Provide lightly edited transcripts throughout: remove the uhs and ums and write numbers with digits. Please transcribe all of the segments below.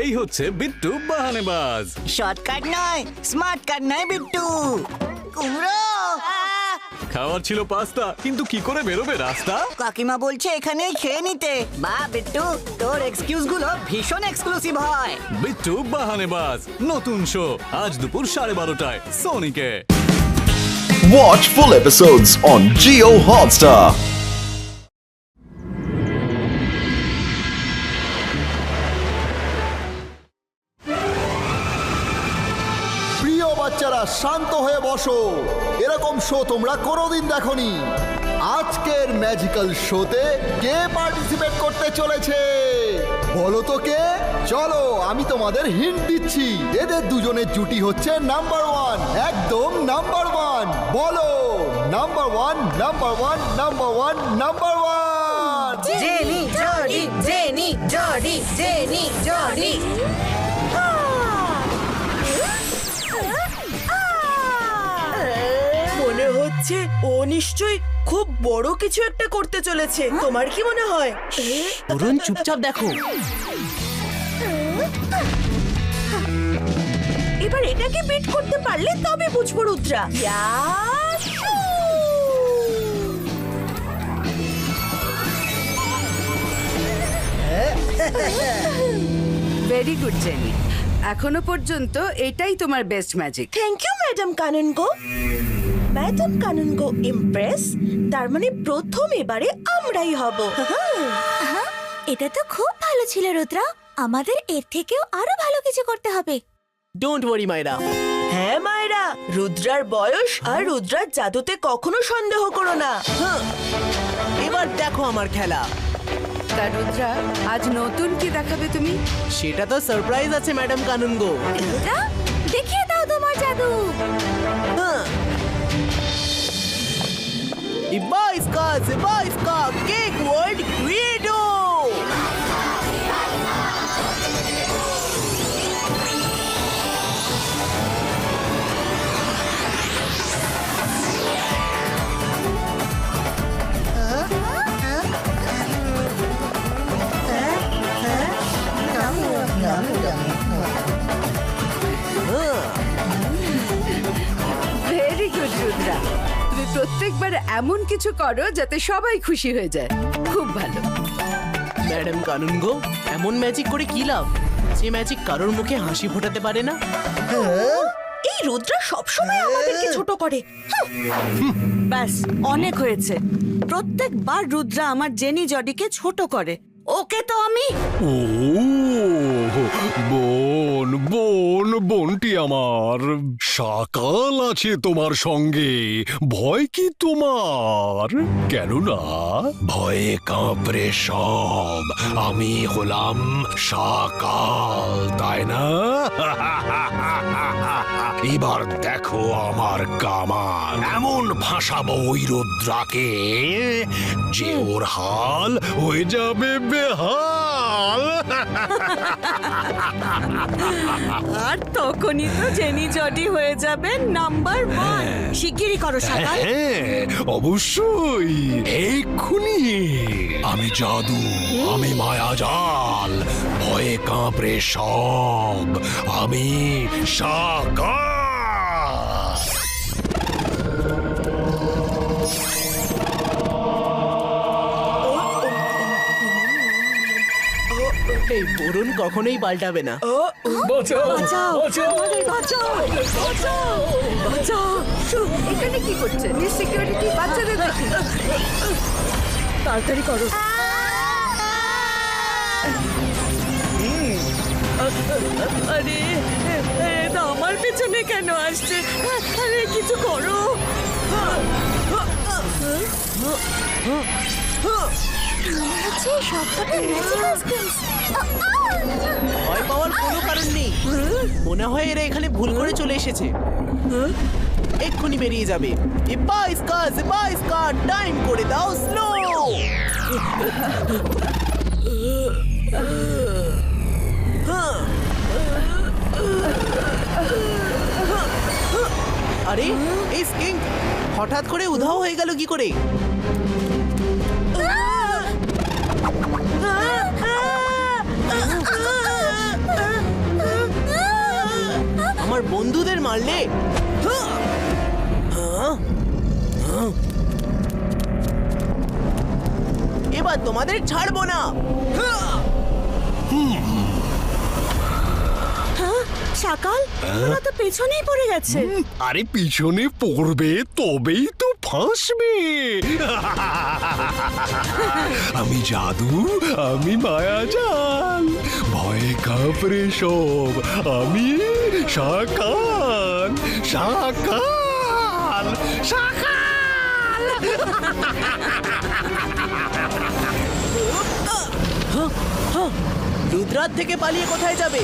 এই হচ্ছে বিট্টু বাহানেবাজ। শর্টকাট নয়, স্মার্ট কাট নয় বিট্টু। কুমড়ো খাওয়ার ছিল পাস্তা, কিন্তু কি করে বেরোবে রাস্তা? কাকিমা বলছে এখানেই খেয়ে নিতে। বা বিট্টু, তোর এক্সকিউজ গুলো ভীষণ এক্সক্লুসিভ হয়। বিট্টু বাহানেবাজ নতুন শো আজ দুপুর 12:30টায় সোনিকে। Watch full episodes on Jio Hotstar. প্রিয় বাচ্চারা, শান্ত হয়ে বসো। এরকম শো তোমরা কোনোদিন দেখোনি। আজকের ম্যাজিক্যাল শোতে কে পার্টিসিপেট করতে চলেছে বলো তো কে? চলো আমি তোমাদের হিন্ট দিচ্ছি। এদের দুজনের জুটি হচ্ছে নাম্বার ওয়ান, একদম নাম্বার ওয়ান। বলো number one, number one, number one, number one. Jenny Jody, jenny Jody, jenny Jody. মনে হচ্ছে ও নিশ্চয়ই খুব বড় কিছু একটা করতে চলেছে। তোমার কি মনে হয়? অরুণ, চুপচাপ দেখো। এবার এটাকে বিট করতে পারলে তবে বুঝবো রুদ্রা। ভেরি গুড জেনি, এখনো পর্যন্ত এটাই তোমার best magic. Thank you madam Kanungo. Madam Kanungo impress, তার মানে প্রথম এবারে আমরাই হব। এটা তো খুব ভালো ছিল রুদ্রা, আমাদের এর থেকেও আরো ভালো কিছু করতে হবে। ডোন্ট ওয়ারি মাইরা। হ্যাঁ মায়েরা, রুদ্রার বয়স আর রুদ্রার জাদুতে কখনো সন্দেহ করো না। এবার দেখো আমার খেলা। তা রুদ্রা, আজ নতুন কি দেখাবে তুমি? সেটা তো সারপ্রাইজ আছে ম্যাডাম কানুনগো। রুদ্রা, দেখিয়ে দাও তোমার জাদু। ইবাইস্কা কেক ওয়ার্ল্ড ক্রিয়েটো। ভেরি গুড রুদ্রা, তুমি প্রত্যেকবার এমন কিছু করো যাতে সবাই খুশি হয়ে যায়। খুব ভালো। ম্যাডাম কানুনগো, এমন ম্যাজিক করে কি লাভ যে ম্যাজিক কারোর মুখে হাসি ফোটাতে পারে না? এই রুদ্রা সবসময় আমাদেরকে ছোট করে। ব্যাস, অনেক হয়েছে। প্রত্যেকবার রুদ্রা আমার জেনি জডিকে ছোট করে। ওকে তো আমি ও বোন বোন বোনটি আমার, সকাল আছে তোমার সঙ্গে, ভয় কি তোমার? কেননা ভয়ে কাঁপড়ে সব, আমি হলাম সকাল, তাই না? এবার দেখো আমার কামান, এমন ভাসাবো ওই রুদ্রাকে যে ওর হাল হয়ে যাবে বেহাল। আর তখনই তো জেনি জডি হয়ে যাবে নাম্বার ওয়ান। শিগগিরই করো সকাল। হ্যাঁ অবশ্যই, এক্ষুনি। আমি জাদু, আমি মায়াজাল, ভয়ে কাঁপড়ে সব, আমি সকাল। এই বরুণ কখনোই পাল্টাবে না। বাঁচাও, আমাদের বাঁচাও, বাঁচাও, বাঁচাও। এখানে কি করছে? সিকিউরিটি, বাচ্চাদের দেখি। তাড়াতাড়ি করো। আরে এটা আমার পেছনে কেন আসছে? আরে কিছু করো। ভয় পাওয়ার কোনো কারণ নেই। মনে হয় এরা এখানে ভুল করে চলে এসেছে। এক্ষুনি বেরিয়ে যাবে। ইবাইস্কা টাইম করে দাও স্লো। আরে এই স্কিঙ্ক হঠাৎ করে উধাও হয়ে গেল কি করে? আমার বন্ধুদের মারলে? এবার তোমাদের ছাড়বো না। সকাল ওরা তো পেছনেই পড়ে গেছে। আরে পিছনে পড়বে তবেই তো ফাঁসবে। আমি জাদু, আমি মায়াজাল, ভয়ে কাঁপড়ে সব, আমি সকাল সকাল সকাল। রুদ্রার থেকে পালিয়ে কোথায় যাবে?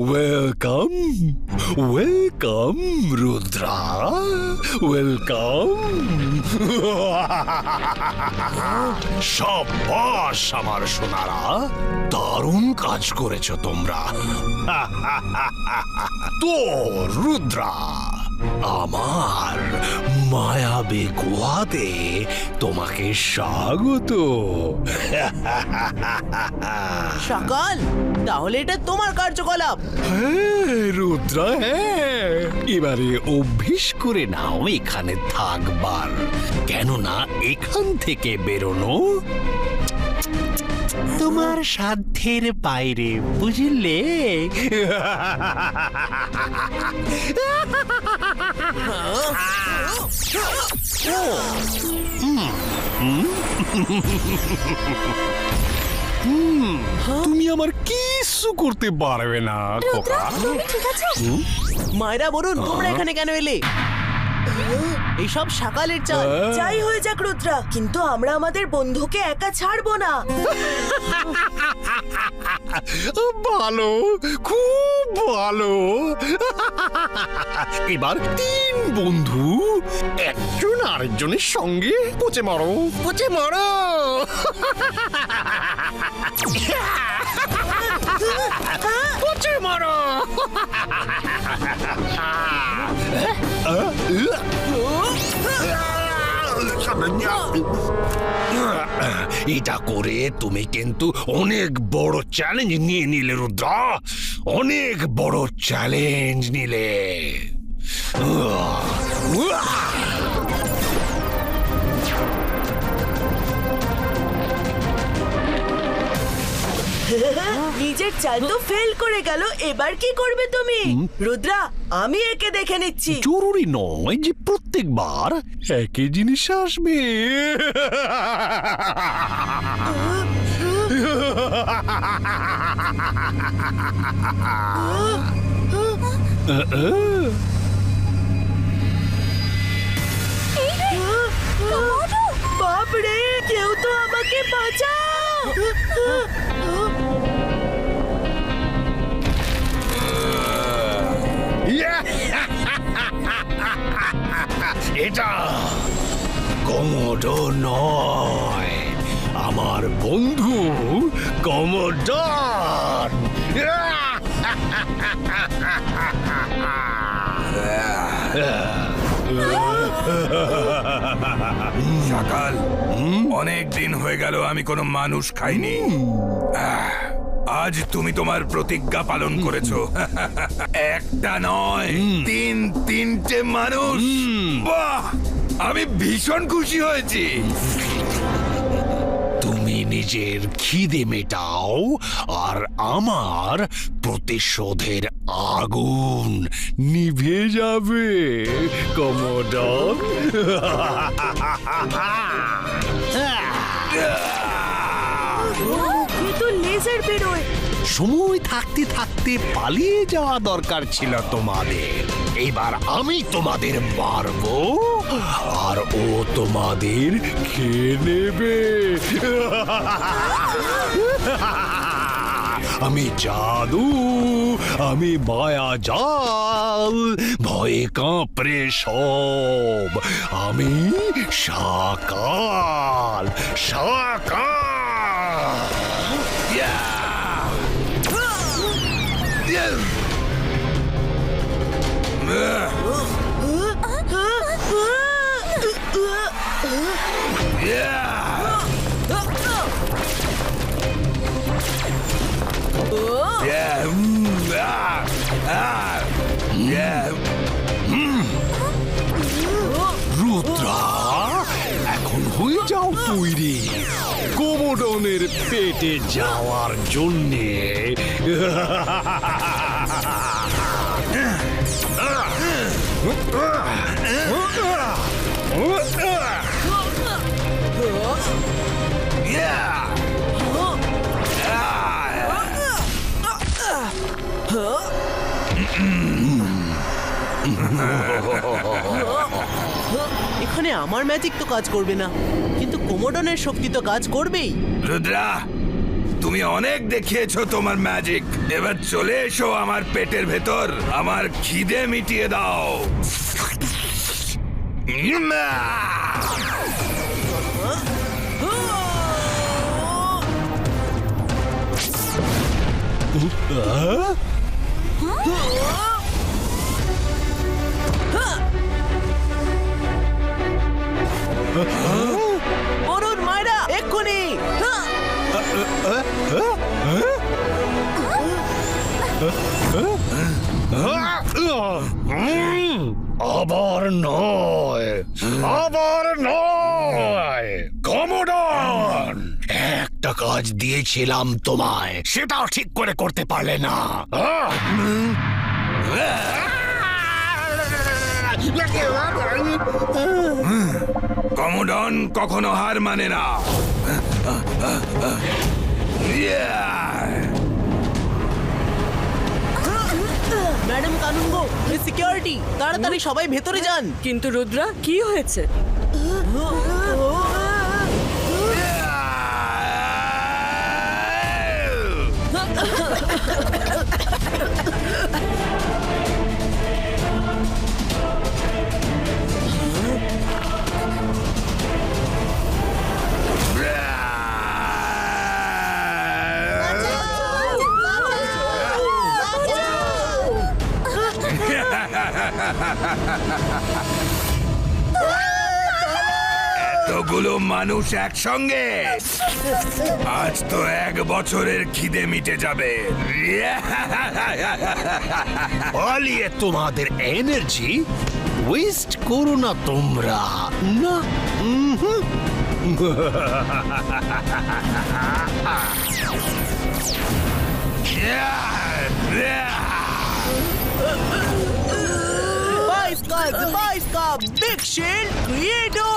Welcome welcome Rudra, welcome. সাবাস আমার সোনারা, দারুণ কাজ করেছো তোমরা। তো রুদ্রা, আমার মায়াবী গুহাতে তোমাকে স্বাগত। সকাল, তাহলে এটা তোমার কার্যকলাপ। হ্যাঁ রুদ্রা, হ্যাঁ, এবারে অভ্যেস করে নাও এখানে থাকবার, কেননা এখান থেকে বেরোনো তোমার সাধ্যের বাইরে, বুঝলে? তুমি আমার কিছু করতে পারবে না খোকা। মায়েরা বলুন, তোমরা এখানে কেন এলে? এইসব সকালের চাল। যাই হয়ে যাক রুদ্রা, কিন্তু আমরা আমাদের বন্ধুকে একা ছাড়বো না। ভালো, খুব ভালো। এবার 3 বন্ধু একজন আরেকজনের সঙ্গে পচে মরো, পচে মরো। পচে মরো। এটা করে তুমি কিন্তু অনেক বড় চ্যালেঞ্জ নিয়ে নিলে রুদ্রা, অনেক বড় চ্যালেঞ্জ নিলে। নিজের চাল তো ফেল করে গেল, এবার কি করবে তুমি? রুদ্রা, আমি একে দেখে নিচ্ছি। জরুরি নয় যে প্রত্যেকবার একই জিনিস আসবে। বাপরে, কেউ তো আমাকে বাঁচাও। এটা কমোডো নয়, আমার বন্ধু কমোডর। সকাল, অনেক দিন হয়ে গেল আমি কোনো মানুষ খাইনি। আজ তুমি তোমার প্রতিজ্ঞা পালন করেছো। একটা নয়, 3-3টে মানুষ। বাহ, আমি ভীষণ খুশি হয়েছি। তুমি নিজের খিদে মেটাও, আর আমার প্রতিশোধের আগুন নিভে যাবে কমোডর। তো লেজার বেরোয়। সময় থাকতে থাকতে পালিয়ে যাওয়া দরকার ছিল তোমাদের। এবার আমি তোমাদের মারবো আর ও তোমাদের খেয়ে নেবে। আমি জাদু, আমি মায়া জাল, ভয়ে কাঁপড়ে সব, আমি শাকাল, শাকাল। রুদ্রা, এখন হয়ে যাও তৈরি কোমোডনের পেটে যাওয়ার জন্যে। এখানে আমার ম্যাজিক তো কাজ করবে না, কিন্তু কোমোডনের শক্তি তো কাজ করবেই। রুদ্রা, তুমি অনেক দেখিয়েছো তোমার ম্যাজিক, এবার চলে এসো আমার পেটের ভেতর, আমার খিদে মিটিয়ে দাও। বরুণ, মায়রা, এক্ষুনি! আবার নয়, আবার নয় কমোডন, একটা কাজ দিয়েছিলাম তোমায়, সেটাও ঠিক করে করতে পারলে না। কমোডন কখনো হার মানে না। ম্যাডাম কানুনগো, সিকিউরিটি, তাড়াতাড়ি সবাই ভেতরে যান। কিন্তু রুদ্রা, কি হয়েছে? এতগুলো মানুষ একসঙ্গে, আজ তো 1 বছরের খিদে মিটে যাবে। পালিয়ে তোমাদের এনার্জি ওয়েস্ট করো না তোমরা, না। Big shield ক্রিয়েটো!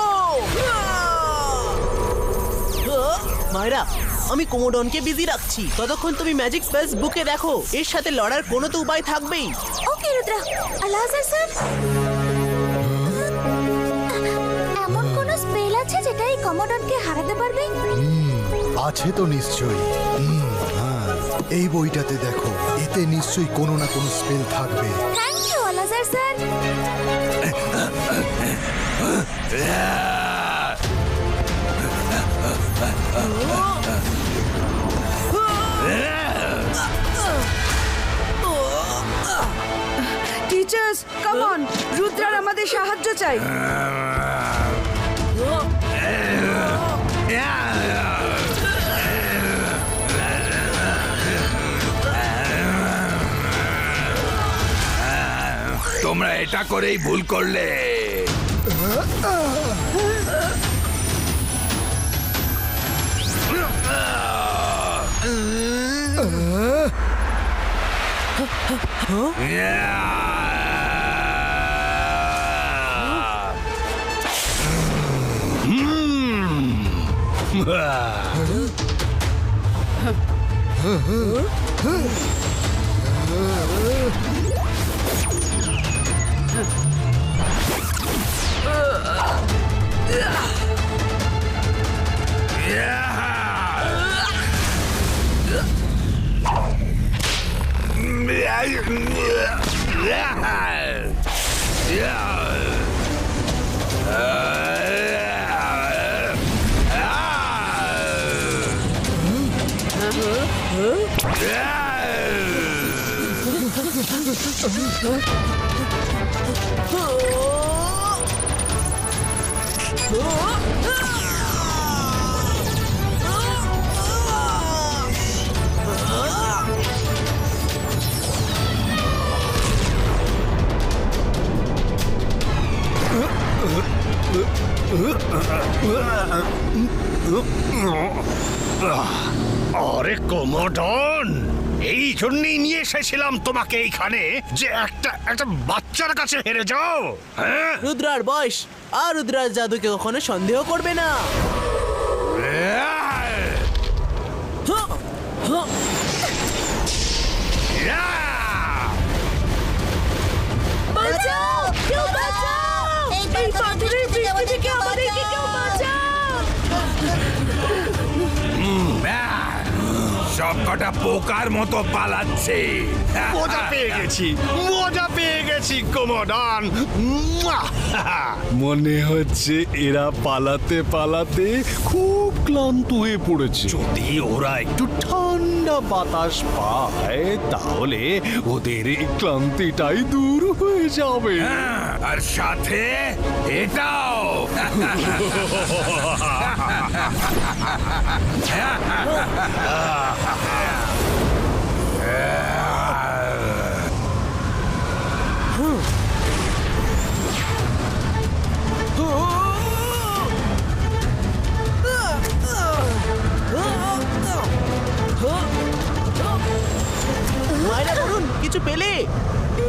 মায়রা, আমি কোমোডনকে বিজি রাখছি, ততক্ষণ তুমি ম্যাজিক স্পেলস বুকে দেখো, এর সাথে লড়ার কোনো তো উপায় থাকবেই। ওকে রুদ্রা। আলাজার স্যার, এমন কোন স্পেল আছে যেটা এই কমোডনকে হারাতে পারবে? আছে তো নিশ্চয়ই। হ্যাঁ, এই বইটাতে দেখো, এতে নিশ্চয়ই কোনো না কোনো স্পেল থাকবে। থ্যাংক ইউ আলাজার স্যার। টিচার্স, কাম অন, রুদ্রার আমাদের সাহায্য চাই। তোমরা এটা করেই ভুল করলে। আরে কোমোডন, এই জন্যই নিয়ে এসেছিলাম তোমাকে এইখানে, যে একটা বাচ্চার কাছে হেরে যাও। হ্যাঁ, রুদ্রার বয়স আর রুদ্রার জাদুকে কখনো সন্দেহ করবে না। বাঁচাও! কেউ বাঁচাও! এই পাথরের বৃষ্টি থেকে আমাদেরকে কেউ বাঁচাও! সব কটা পোকার মতো পালাচ্ছে। মজা পেয়ে গেছি কোমোডন। মনে হচ্ছে এরা পালাতে পালাতে খুব ক্লান্ত হয়ে পড়েছে। যদি ওরা একটু ঠান্ডা বাতাস পায় তাহলে ওদের এই ক্লান্তিটাই দূর হয়ে যাবে। আর সাথে এটাও। মায়েরা বলুন, কিছু পেলে?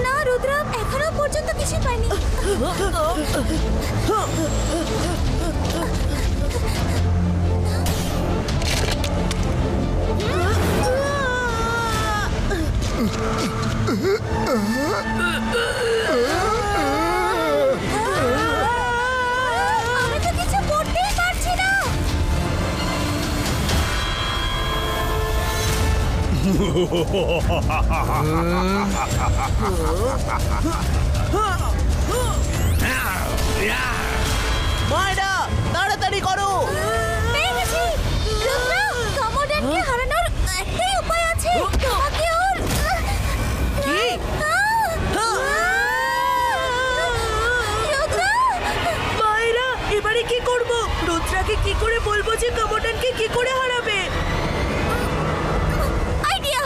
না রুদ্র, এখনো পর্যন্ত কিছু পাইনি। আমি তো কিছু করতেই পারছি না। মায়েরা, তাড়াতাড়ি করো! পেয়ে গেছি! রুদ্র, কমোডনকে হারানোর একটাই উপায় আছে। তোমাকে ওর কি? রুদ্র! মায়েরা, এবারে কি করব? রুদ্রাকে কি করে বলবো যে কমোডনকে কি করে হারাবে? আইডিয়া!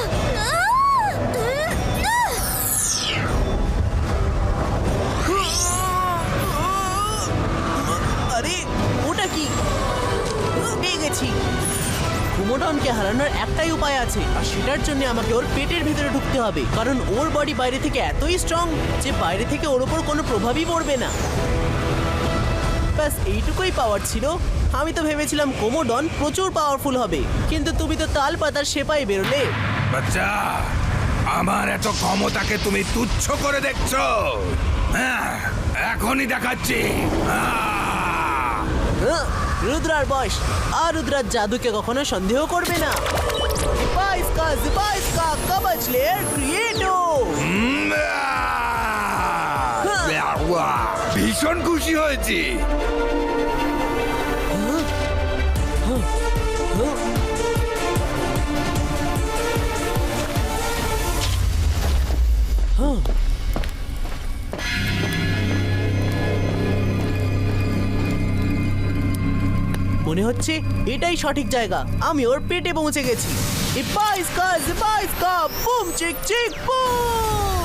আরে ওটা কি? পেয়ে গেছি! কুমোডনকে হারানোর একটাই উপায় আছে, আর সেটার জন্য আমাকে ওর পেটের ভিতরে ঢুকতে হবে, কারণ ওর বডি বাইরে থেকে এতই স্ট্রং যে বাইরে থেকে ওর ওপর কোনো প্রভাবই পড়বে না। ব্যাস এইটুকুই পাওয়ার ছিল। আমি তো ভেবেছিলাম কোমোডন প্রচুর পাওয়ারফুল হবে, কিন্তু তুমি তো তাল পাতার সেপাই বেরোলে। বাচ্চা, আমার এত ক্ষমতাকে তুমি তুচ্ছ করে দেখছো? হ্যাঁ, এখনই দেখাচ্ছি। রুদ্রার বয়স আর রুদ্রার জাদুকে কখনো সন্দেহ করবে না। কবচ লেয়ার ক্রিয়েটো। ভীষণ খুশি হয়েছি। মনে হচ্ছে এটাই সঠিক জায়গা। আমি ওর পেটে পৌঁছে গেছি। বুম চিক চিক বুম।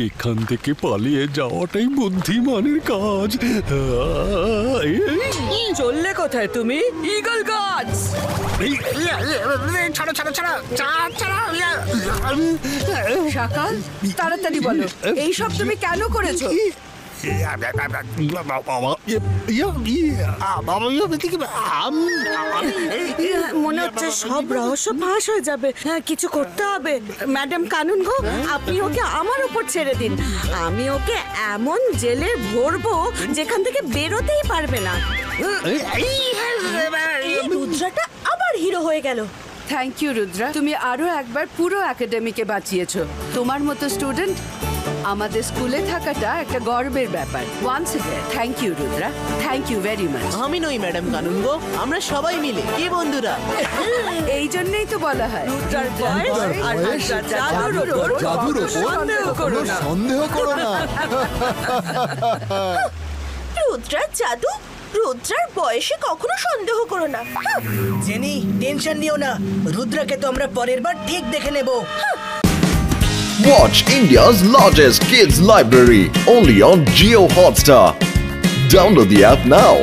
এখান থেকে পালিয়ে যাওয়াটাই বুদ্ধিমানের কাজ। চললে কোথায় তুমি, ঈগল গাছ? শাকা, তাড়াতাড়ি বলো, এইসব তুমি কেন করেছো? মনে হচ্ছে সব রহস্য ফাঁস হয়ে যাবে। হ্যাঁ, কিছু করতে হবে। ম্যাডাম কানুন গো, আপনি ওকে আমার উপর ছেড়ে দিন। আমি ওকে এমন জেলে ভরবো যেখান থেকে বেরোতেই পারবে না। এই রুদ্রাটা আবার হিরো হয়ে গেল। থ্যাংক ইউ রুদ্রা, তুমি আরো একবার পুরো একাডেমিকে বাঁচিয়েছো। তোমার মতো স্টুডেন্ট আমাদের স্কুলে থাকাটা একটা গর্বের ব্যাপার। Once again thank you Rudra, thank you very much. আমি নই ম্যাডাম কানুন গো, আমরা সবাই মিলে কি বন্ধুরা। এই জন্যই তো বলা হয় রুদ্রার বয়স আর রুদ্রার জাদুর উপর জাদুর ওপর সন্দেহ করো না। সন্দেহ করো না। রুদ্রার জাদু, রুদ্রার বয়সে কখনো সন্দেহ করো না। জেনি, টেনশন নিও না, রুদ্রাকে তো আমরা পরের বার ঠিক দেখে নেব। Watch India's largest kids library only on Jio Hotstar. Download the app now.